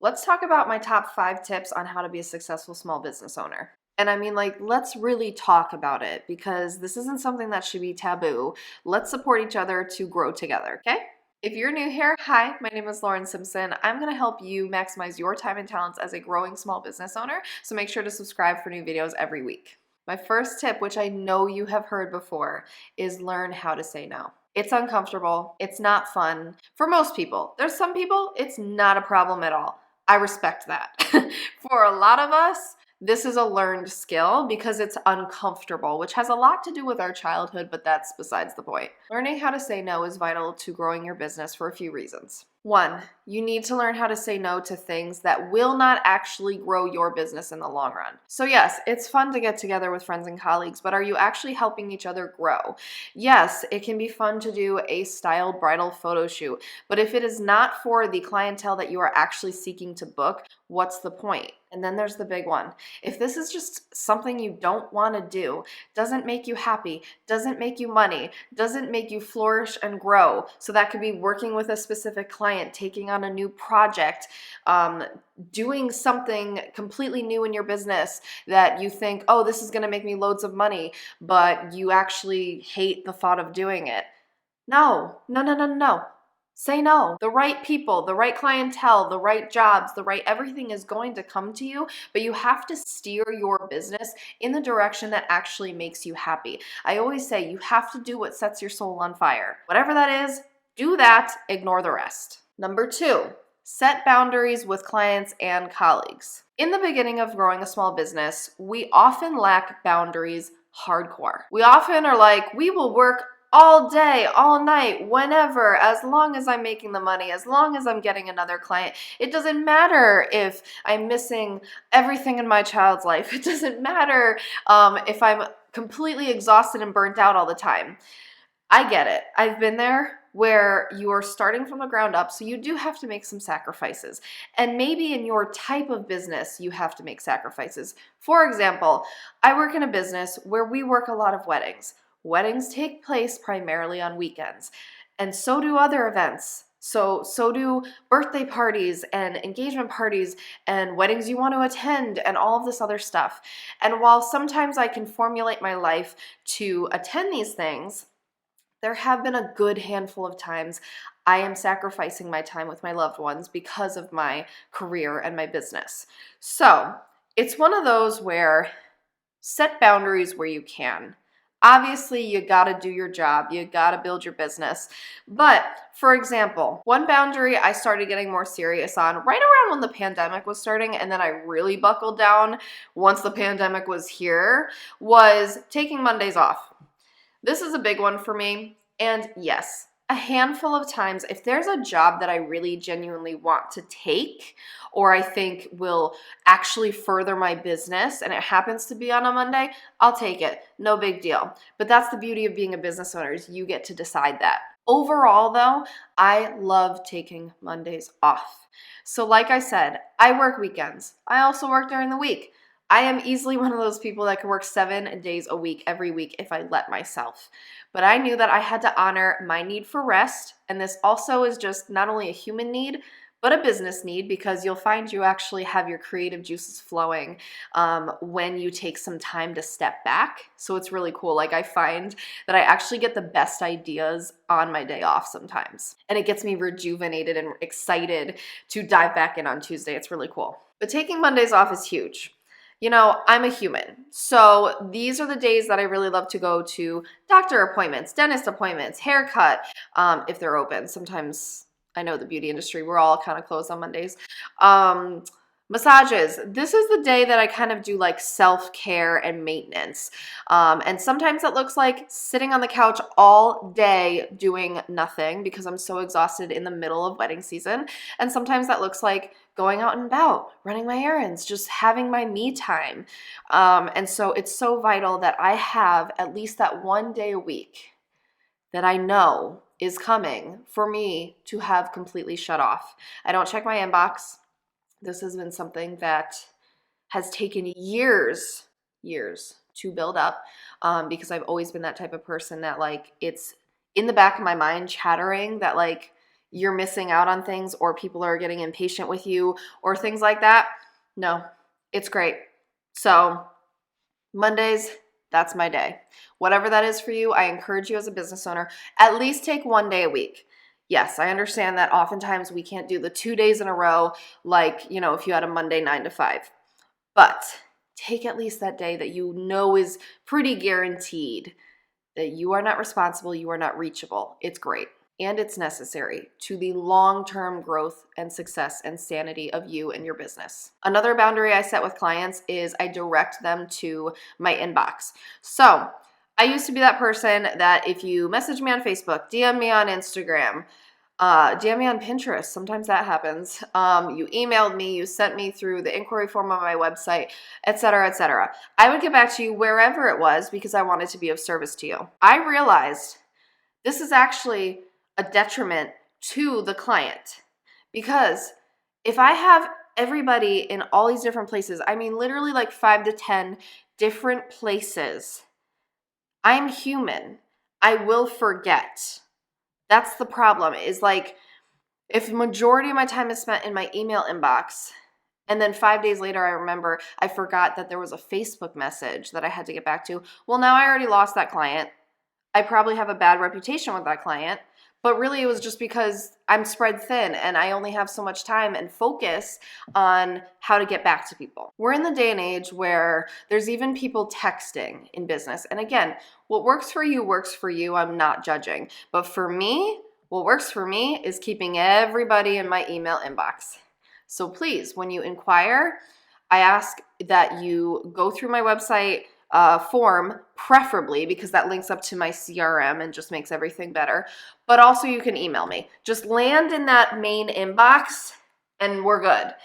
let's talk about my top 5 tips on how to be a successful small business owner. And I mean, let's really talk about it because this isn't something that should be taboo. Let's support each other to grow together, okay? If you're new here, hi, my name is Lauren Simpson. I'm going to help you maximize your time and talents as a growing small business owner, so make sure to subscribe for new videos every week. My first tip, which I know you have heard before, is learn how to say no. It's uncomfortable. It's not fun for most people. There's some people, it's not a problem at all. I respect that. For a lot of us, this is a learned skill because it's uncomfortable, which has a lot to do with our childhood, but that's besides the point. Learning how to say no is vital to growing your business for a few reasons. 1, you need to learn how to say no to things that will not actually grow your business in the long run. So yes, it's fun to get together with friends and colleagues, but are you actually helping each other grow? Yes, it can be fun to do a styled bridal photo shoot, but if it is not for the clientele that you are actually seeking to book, what's the point? And then there's the big one. If this is just something you don't want to do, doesn't make you happy, doesn't make you money, doesn't make you flourish and grow, so that could be working with a specific client, taking on a new project, doing something completely new in your business that you think, oh, this is going to make me loads of money, but you actually hate the thought of doing it. No. Say no. The right people, the right clientele, the right jobs, the right everything is going to come to you, but you have to steer your business in the direction that actually makes you happy. I always say you have to do what sets your soul on fire. Whatever that is, do that, ignore the rest. Number 2, set boundaries with clients and colleagues. In the beginning of growing a small business, we often lack boundaries hardcore. We often are like, we will work all day, all night, whenever, as long as I'm making the money, as long as I'm getting another client. It doesn't matter if I'm missing everything in my child's life. It doesn't matter if I'm completely exhausted and burnt out all the time. I get it. I've been there where you are starting from the ground up, so you do have to make some sacrifices. And maybe in your type of business, you have to make sacrifices. For example, I work in a business where we work a lot of weddings. Weddings take place primarily on weekends, and so do other events. So do birthday parties and engagement parties and weddings you want to attend and all of this other stuff. And while sometimes I can formulate my life to attend these things, there have been a good handful of times I am sacrificing my time with my loved ones because of my career and my business. So it's one of those where set boundaries where you can. Obviously, you gotta do your job, you gotta build your business. But for example, one boundary I started getting more serious on right around when the pandemic was starting, and then I really buckled down once the pandemic was here, was taking Mondays off. This is a big one for me. And yes, a handful of times, if there's a job that I really genuinely want to take, or I think will actually further my business, and it happens to be on a Monday, I'll take it. No big deal. But that's the beauty of being a business owner, is you get to decide that. Overall, though, I love taking Mondays off. So like I said, I work weekends. I also work during the week. I am easily one of those people that can work 7 days a week, every week, if I let myself. But I knew that I had to honor my need for rest, and this also is just not only a human need, but a business need, because you'll find you actually have your creative juices flowing when you take some time to step back. So it's really cool. Like, I find that I actually get the best ideas on my day off sometimes, and it gets me rejuvenated and excited to dive back in on Tuesday. It's really cool. But taking Mondays off is huge. You know, I'm a human, so these are the days that I really love to go to doctor appointments, dentist appointments, haircut, if they're open. Sometimes, I know the beauty industry, we're all kind of closed on Mondays. Massages. This is the day that I kind of do like self-care and maintenance. And sometimes it looks like sitting on the couch all day doing nothing because I'm so exhausted in the middle of wedding season. And sometimes that looks like going out and about, running my errands, just having my me time. And so it's so vital that I have at least that one day a week that I know is coming for me to have completely shut off. I don't check my inbox. This has been something that has taken years to build up because I've always been that type of person that, like, it's in the back of my mind chattering that, like, you're missing out on things or people are getting impatient with you or things like that. No, it's great. So Mondays, that's my day. Whatever that is for you, I encourage you as a business owner, at least take one day a week. Yes, I understand that oftentimes we can't do the 2 days in a row, like, if you had a Monday 9 to 5, but take at least that day that you know is pretty guaranteed that you are not responsible, you are not reachable. It's great. And it's necessary to the long-term growth and success and sanity of you and your business. Another boundary I set with clients is I direct them to my inbox. So I used to be that person that if you message me on Facebook, DM me on Instagram, DM me on Pinterest, sometimes that happens. You emailed me, you sent me through the inquiry form on my website, etc., etc. I would get back to you wherever it was because I wanted to be of service to you. I realized this is actually a detriment to the client because if I have everybody in all these different places, I mean literally like 5 to 10 different places, I'm human. I will forget. That's the problem, is like if the majority of my time is spent in my email inbox and then 5 days later I remember I forgot that there was a Facebook message that I had to get back to, well, now I already lost that client. I probably have a bad reputation with that client, but really it was just because I'm spread thin and I only have so much time and focus on how to get back to people. We're in the day and age where there's even people texting in business. And again, what works for you works for you. I'm not judging. But for me, what works for me is keeping everybody in my email inbox. So please, when you inquire, I ask that you go through my website form, preferably because that links up to my CRM and just makes everything better. But also you can email me. Just land in that main inbox and we're good.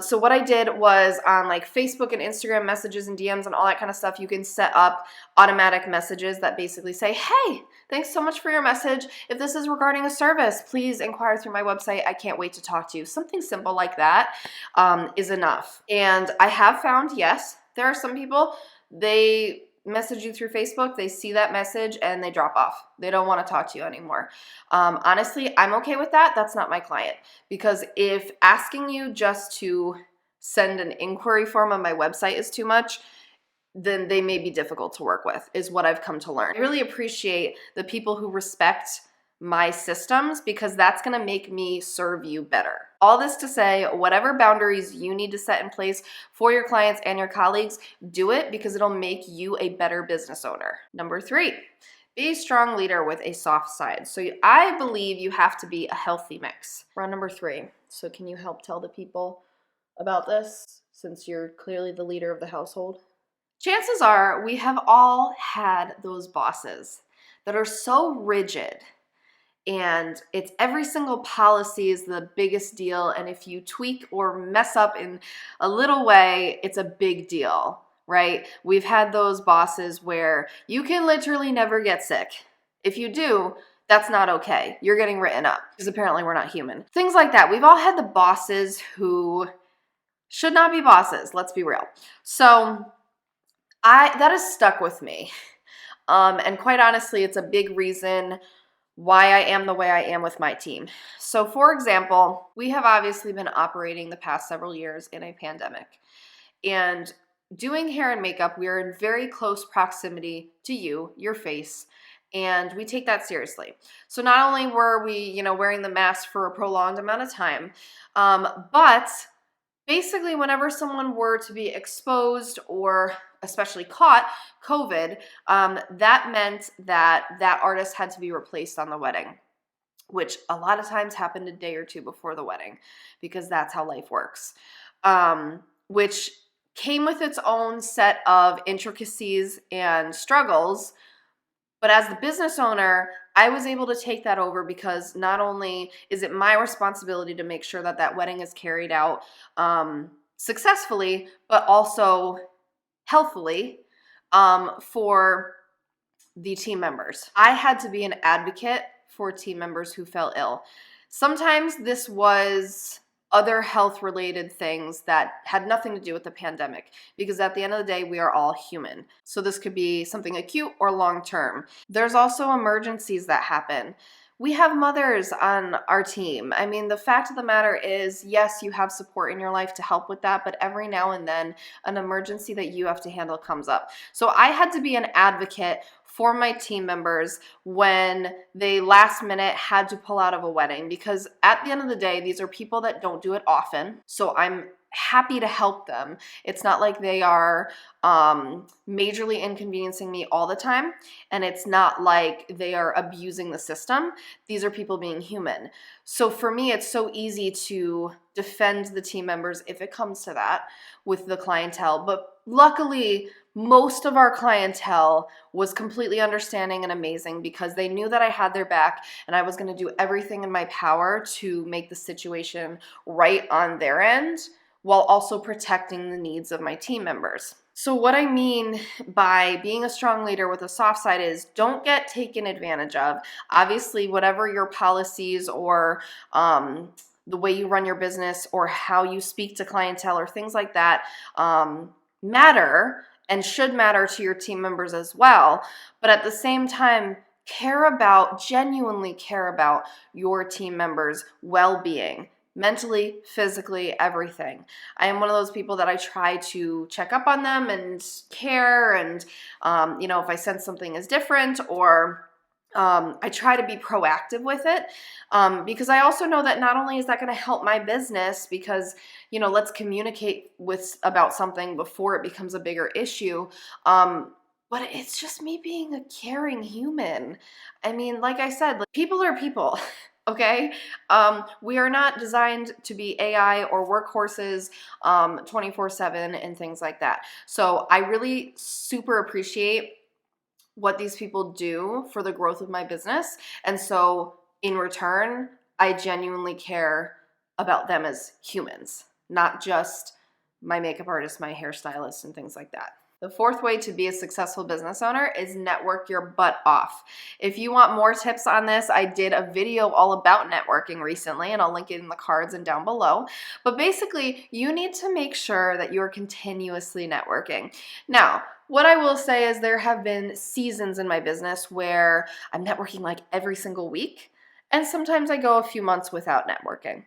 So what I did was on like Facebook and Instagram messages and DMs and all that kind of stuff, you can set up automatic messages that basically say, hey, thanks so much for your message. If this is regarding a service, please inquire through my website. I can't wait to talk to you. Something simple like that is enough. And I have found, yes, there are some people, they message you through Facebook, they see that message and they drop off. They don't want to talk to you anymore. Honestly, I'm okay with that. That's not my client. Because if asking you just to send an inquiry form on my website is too much, then they may be difficult to work with, is what I've come to learn. I really appreciate the people who respect my systems because that's going to make me serve you better. All this to say, whatever boundaries you need to set in place for your clients and your colleagues, do it because it'll make you a better business owner. Number 3, be a strong leader with a soft side. So I believe you have to be a healthy mix. We're on number 3. So can you help tell the people about this since you're clearly the leader of the household? Chances are we have all had those bosses that are so rigid and it's every single policy is the biggest deal. And if you tweak or mess up in a little way, it's a big deal, right? We've had those bosses where you can literally never get sick. If you do, that's not okay. You're getting written up because apparently we're not human. Things like that. We've all had the bosses who should not be bosses. Let's be real. So that has stuck with me. And quite honestly, it's a big reason why I am the way I am with my team. So for example, we have obviously been operating the past several years in a pandemic. And doing hair and makeup, we are in very close proximity to you, your face, and we take that seriously. So not only were we, wearing the mask for a prolonged amount of time, but basically whenever someone were to be exposed or especially caught COVID, that meant that artist had to be replaced on the wedding, which a lot of times happened a day or two before the wedding because that's how life works, which came with its own set of intricacies and struggles. But as the business owner, I was able to take that over because not only is it my responsibility to make sure that that wedding is carried out successfully, but also healthily for the team members. I had to be an advocate for team members who fell ill. Sometimes this was other health-related things that had nothing to do with the pandemic, because at the end of the day, we are all human. So this could be something acute or long-term. There's also emergencies that happen We have mothers on our team. I mean, the fact of the matter is, yes, you have support in your life to help with that, but every now and then an emergency that you have to handle comes up. So I had to be an advocate for my team members when they last minute had to pull out of a wedding, because at the end of the day, these are people that don't do it often. So I'm happy to help them. It's not like they are majorly inconveniencing me all the time, and it's not like they are abusing the system. These are people being human. So for me, it's so easy to defend the team members if it comes to that with the clientele. But luckily, most of our clientele was completely understanding and amazing, because they knew that I had their back and I was going to do everything in my power to make the situation right on their end, while also protecting the needs of my team members. So what I mean by being a strong leader with a soft side is, don't get taken advantage of. Obviously, whatever your policies or the way you run your business or how you speak to clientele or things like that matter and should matter to your team members as well. But at the same time, genuinely care about your team members' well-being. Mentally, physically, everything. I am one of those people that I try to check up on them and care, and if I sense something is different, or I try to be proactive with it, because I also know that not only is that going to help my business, because let's communicate about something before it becomes a bigger issue, but it's just me being a caring human. I mean, like I said, people are people. Okay? We are not designed to be AI or workhorses 24/7 and things like that. So I really super appreciate what these people do for the growth of my business. And so in return, I genuinely care about them as humans, not just my makeup artist, my hairstylist, and things like that. The fourth way to be a successful business owner is network your butt off. If you want more tips on this, I did a video all about networking recently, and I'll link it in the cards and down below. But basically, you need to make sure that you're continuously networking. Now, what I will say is there have been seasons in my business where I'm networking like every single week, and sometimes I go a few months without networking.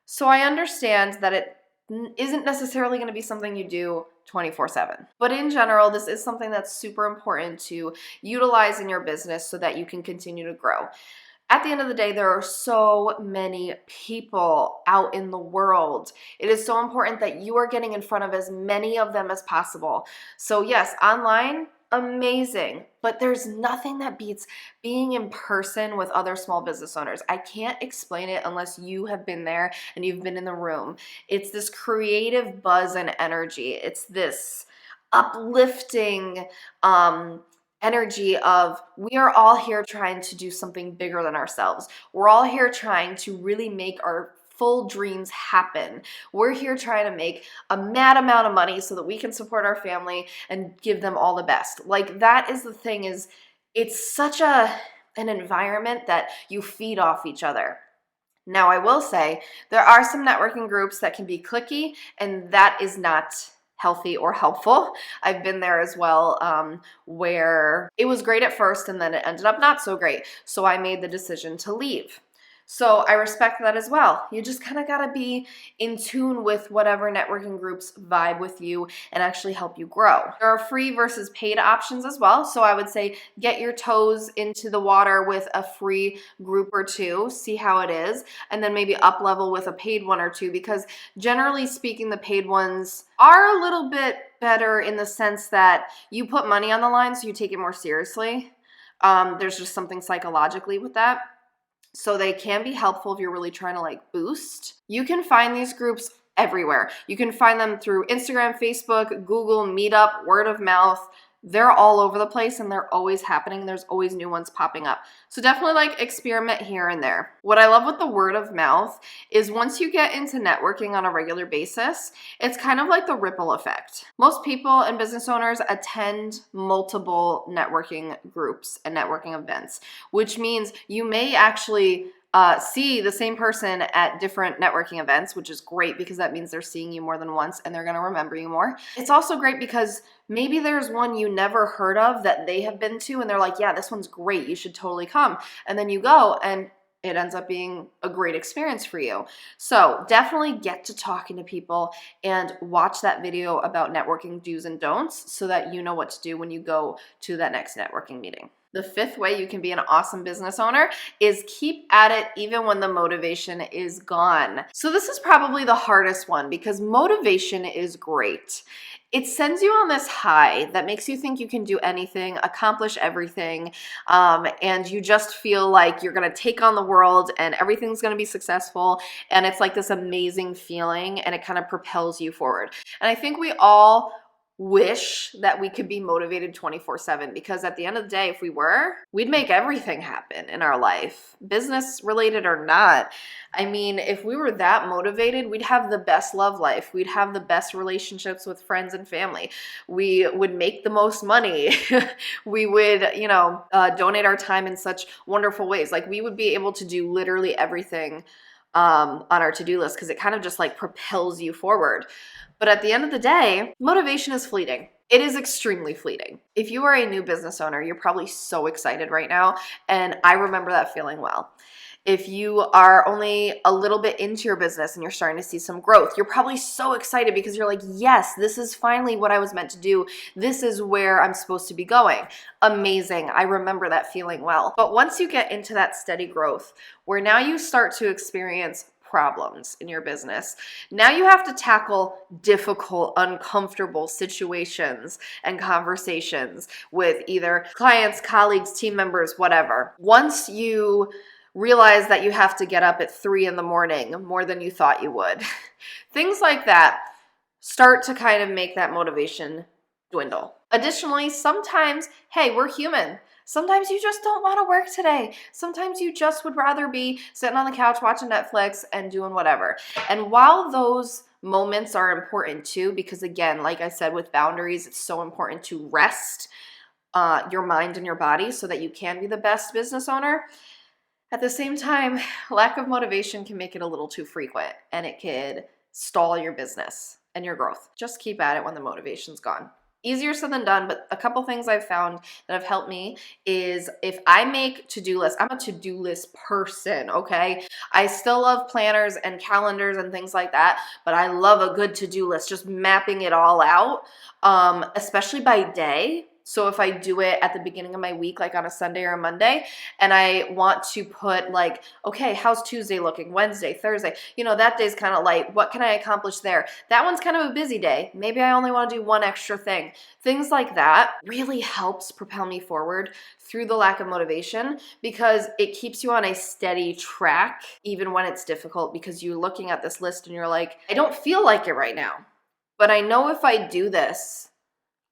So I understand that it isn't necessarily going to be something you do 24/7. But in general, this is something that's super important to utilize in your business so that you can continue to grow. At the end of the day, there are so many people out in the world. It is so important that you are getting in front of as many of them as possible. So yes, online, amazing, but there's nothing that beats being in person with other small business owners. I can't explain it unless you have been there and you've been in the room. It's this creative buzz and energy. It's this uplifting energy of, we are all here trying to do something bigger than ourselves. We're all here trying to really make our full dreams happen. We're here trying to make a mad amount of money so that we can support our family and give them all the best. Like, that is the thing, is it's such an environment that you feed off each other. Now, I will say there are some networking groups that can be cliquey, and that is not healthy or helpful. I've been there as well, where it was great at first and then it ended up not so great. So I made the decision to leave. So I respect that as well. You just kind of got to be in tune with whatever networking groups vibe with you and actually help you grow. There are free versus paid options as well. So I would say get your toes into the water with a free group or two, see how it is, and then maybe up level with a paid one or two, because generally speaking, the paid ones are a little bit better in the sense that you put money on the line, so you take it more seriously. There's just something psychologically with that. So they can be helpful if you're really trying to boost. You can find these groups everywhere. You can find them through Instagram, Facebook, Google, Meetup, word of mouth. They're all over the place and they're always happening. There's always new ones popping up. So definitely experiment here and there. What I love with the word of mouth is once you get into networking on a regular basis, it's kind of like the ripple effect. Most people and business owners attend multiple networking groups and networking events, which means you may actually see the same person at different networking events, which is great because that means they're seeing you more than once and they're going to remember you more. It's also great because maybe there's one you never heard of that they have been to and they're like, yeah, this one's great. You should totally come. And then you go and it ends up being a great experience for you. So definitely get to talking to people and watch that video about networking do's and don'ts so that you know what to do when you go to that next networking meeting. The fifth way you can be an awesome business owner is keep at it even when the motivation is gone. So this is probably the hardest one because motivation is great. It sends you on this high that makes you think you can do anything, accomplish everything, and you just feel like you're going to take on the world and everything's going to be successful. And it's like this amazing feeling and it kind of propels you forward. And I think we all wish that we could be motivated 24/7 because at the end of the day, if we were, we'd make everything happen in our life, business related or not. I mean, if we were that motivated, we'd have the best love life. We'd have the best relationships with friends and family. We would make the most money. We would, donate our time in such wonderful ways. Like we would be able to do literally everything on our to-do list because it kind of just like propels you forward. But at the end of the day, motivation is fleeting. It is extremely fleeting. If you are a new business owner, you're probably so excited right now, and I remember that feeling well. If you are only a little bit into your business and you're starting to see some growth, you're probably so excited because you're like, yes, this is finally what I was meant to do. This is where I'm supposed to be going. Amazing. I remember that feeling well. But once you get into that steady growth, where now you start to experience problems in your business. Now you have to tackle difficult, uncomfortable situations and conversations with either clients, colleagues, team members, whatever. Once you realize that you have to get up at 3 in the morning more than you thought you would, things like that start to kind of make that motivation dwindle. Additionally, sometimes, hey, we're human. Sometimes you just don't want to work today. Sometimes you just would rather be sitting on the couch watching Netflix and doing whatever. And while those moments are important too, because again, like I said, with boundaries, it's so important to rest your mind and your body so that you can be the best business owner. At the same time, lack of motivation can make it a little too frequent and it could stall your business and your growth. Just keep at it when the motivation's gone. Easier said than done, but a couple things I've found that have helped me is if I make to-do lists, I'm a to-do list person, okay? I still love planners and calendars and things like that, but I love a good to-do list, just mapping it all out, especially by day. So if I do it at the beginning of my week, like on a Sunday or a Monday, and I want to put like, okay, how's Tuesday looking? Wednesday, Thursday, that day's kind of light. What can I accomplish there? That one's kind of a busy day. Maybe I only want to do one extra thing. Things like that really helps propel me forward through the lack of motivation because it keeps you on a steady track, even when it's difficult, because you're looking at this list and you're like, I don't feel like it right now, but I know if I do this,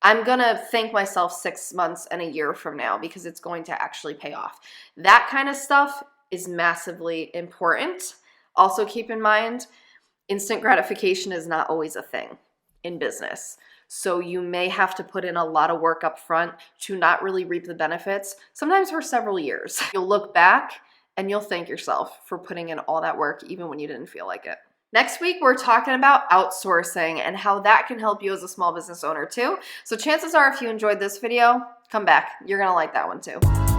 I'm going to thank myself 6 months and a year from now because it's going to actually pay off. That kind of stuff is massively important. Also keep in mind, instant gratification is not always a thing in business. So you may have to put in a lot of work up front to not really reap the benefits, sometimes for several years. You'll look back and you'll thank yourself for putting in all that work even when you didn't feel like it. Next week, we're talking about outsourcing and how that can help you as a small business owner too. So chances are if you enjoyed this video, come back. You're going to like that one too.